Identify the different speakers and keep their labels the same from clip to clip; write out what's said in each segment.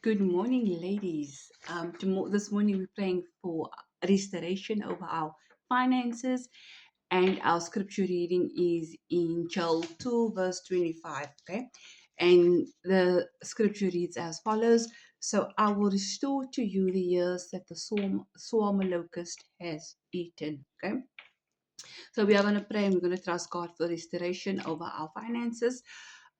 Speaker 1: Good morning, ladies. This morning we're praying for restoration over our finances, and our scripture reading is in Joel 2, verse 25. Okay, and the scripture reads as follows: So I will restore to you the years that the swarm locust has eaten. Okay, so we are going to pray and we're going to trust God for restoration over our finances.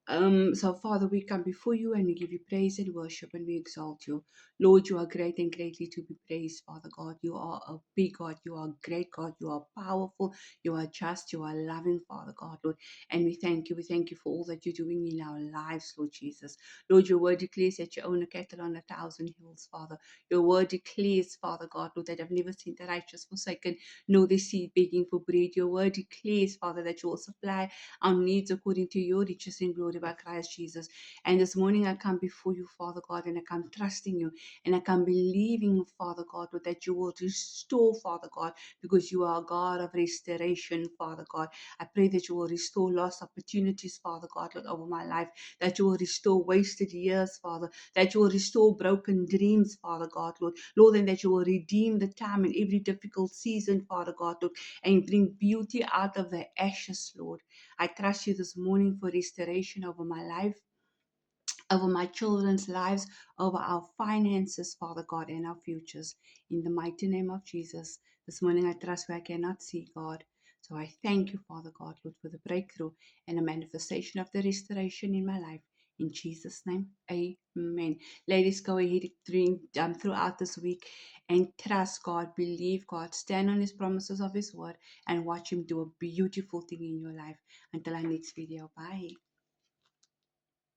Speaker 1: So, Father, we come before you and we give you praise and worship and we exalt you. Lord, you are great and greatly to be praised, Father God. You are a big God. You are a great God. You are powerful. You are just. You are loving, Father God, Lord. And we thank you. We thank you for all that you're doing in our lives, Lord Jesus. Lord, your word declares that you own a cattle on 1,000 hills, Father. Your word declares, Father God, Lord, that I've never seen the righteous forsaken, nor the seed begging for bread. Your word declares, Father, that you will supply our needs according to your riches and glory by Christ Jesus. And this morning I come before you, Father God, and I come trusting you, and I come believing, Father God, that you will restore, Father God, because you are a God of restoration, Father God. I pray that you will restore lost opportunities, Father God, Lord, over my life, that you will restore wasted years, Father, that you will restore broken dreams, Father God, Lord, and that you will redeem the time in every difficult season, Father God, Lord, and bring beauty out of the ashes, Lord. I trust you this morning for restoration over my life, over my children's lives, over our finances, Father God, and our futures. In the mighty name of Jesus, this morning I trust where I cannot see, God. So I thank you, Father God, Lord, for the breakthrough and the manifestation of the restoration in my life. In Jesus' name, amen. Ladies, go ahead throughout this week and trust God, believe God, stand on His promises of His word, and watch Him do a beautiful thing in your life. Until our next video, bye.